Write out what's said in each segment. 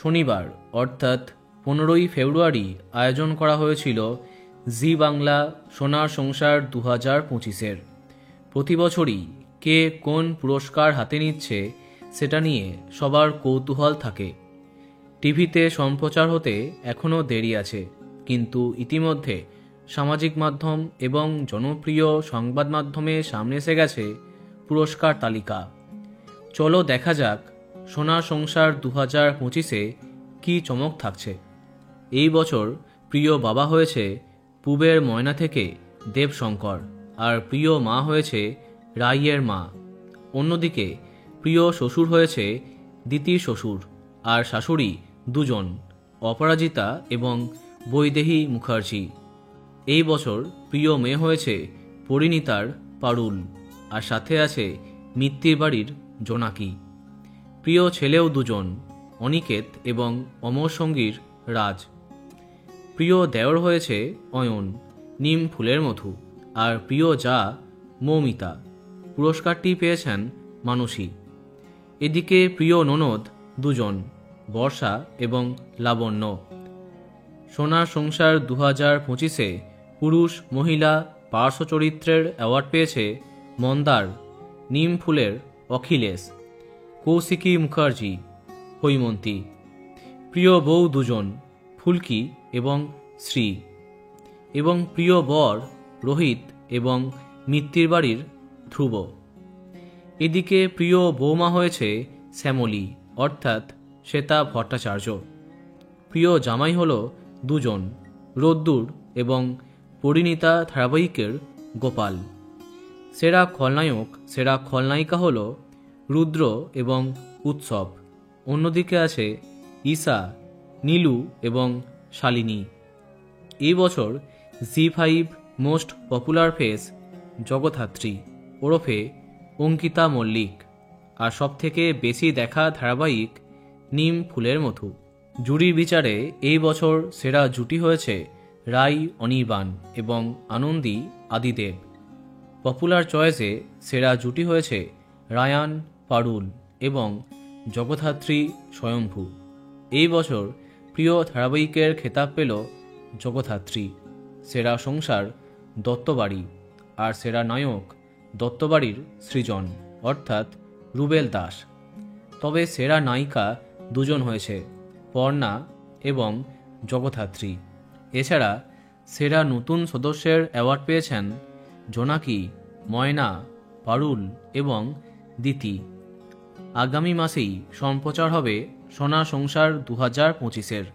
শনিবার অর্থাৎ 15ই ফেব্রুয়ারি আয়োজন করা হয়েছিল জি বাংলা সোনার সংসার 2025-এর। প্রতি বছরই কে কোন পুরস্কার হাতে নিচ্ছে সেটা নিয়ে সবার কৌতূহল থাকে। টিভিতে সম্প্রচার হতে এখনও দেরি আছে, কিন্তু ইতিমধ্যে সামাজিক মাধ্যম এবং জনপ্রিয় সংবাদ মাধ্যমে সামনে এসে গেছে পুরস্কার তালিকা। চলো দেখা যাক সোনার সংসার 2025-এ কী চমক থাকছে। এই বছর প্রিয় বাবা হয়েছে পূবের ময়না থেকে দেবশঙ্কর, আর প্রিয় মা হয়েছে রাইয়ের মা। অন্যদিকে প্রিয় শ্বশুর হয়েছে দিতির শ্বশুর, আর শাশুড়ি দুজন, অপরাজিতা এবং বৈদেহী মুখার্জি। এই বছর প্রিয় মেয়ে হয়েছে পরিণীতার পারুল, আর সাথে আছে মিত্তির বাড়ির জোনাকি। প্রিয় ছেলেও দুজন, অনিকেত এবং অমর সঙ্গীর রাজ। প্রিয় দেওর হয়েছে অয়ন, নিম ফুলের মধু, আর প্রিয় যা মৌমিতা। পুরস্কারটি পেয়েছেন মানসী। এদিকে প্রিয় ননদ দুজন, বর্ষা এবং লাবণ্য। সোনার সংসার 2025-এ পুরুষ মহিলা পার্শ্ব চরিত্রের অ্যাওয়ার্ড পেয়েছে মন্দার, নিম ফুলের অখিলেশ, কৌশিকী মুখার্জি, হৈমন্তী। প্রিয় বউ দুজন, ফুলকি এবং শ্রী, এবং প্রিয় বর রোহিত এবং মিত্তির বাড়ির ধ্রুব। এদিকে প্রিয় বৌমা হয়েছে শ্যামলী অর্থাৎ শ্বেতা ভট্টাচার্য। প্রিয় জামাই হল দুজন, রোদ্দুর এবং পরিণীতা ধারাবাহিকের গোপাল। সেরা খলনায়ক সেরা খলনায়িকা হল রুদ্র এবং উৎসব। অন্যদিকে আছে ঈশা, নীলু এবং শালিনী। এই বছর ZEE5 most popular face Jagaddhatri ওরফে অঙ্কিতা মল্লিক, আর সবথেকে বেশি দেখা ধারাবাহিক নিম ফুলের মধু। জুরির বিচারে এই বছর সেরা জুটি হয়েছে রাই অনির্বাণ এবং আনন্দী আদিদেব। পপুলার চয়েসে সেরা জুটি হয়েছে রায়ান পারুল এবং জগদ্ধাত্রী স্বয়ম্ভু। এই বছর প্রিয় ধারাবাহিকের খেতাব পেল জগদ্ধাত্রী। সেরা সংসার দত্তবাড়ি, আর সেরা নায়ক দত্তবাড়ির সৃজন অর্থাৎ রুবেল দাস। তবে সেরা নায়িকা দুজন হয়েছে, পর্ণা এবং জগদ্ধাত্রী। এছাড়া সেরা নতুন সদস্যের অ্যাওয়ার্ড পেয়েছেন জোনাকি, ময়না, পারুল এবং দিতি। আগামী মাসেই সম্প্রচার হবে সোনার সংসার 2025-এর,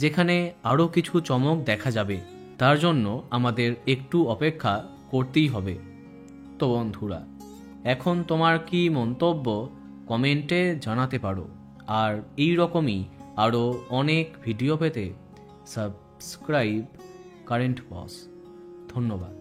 যেখানে আরও কিছু চমক দেখা যাবে। তার জন্য আমাদের একটু অপেক্ষা করতেই হবে। তো বন্ধুরা, এখন তোমার কি মন্তব্য কমেন্টে জানাতে পারো, আর এই রকমই আরও অনেক ভিডিও পেতে সাবস্ক্রাইব কারেন্ট বস। ধন্যবাদ।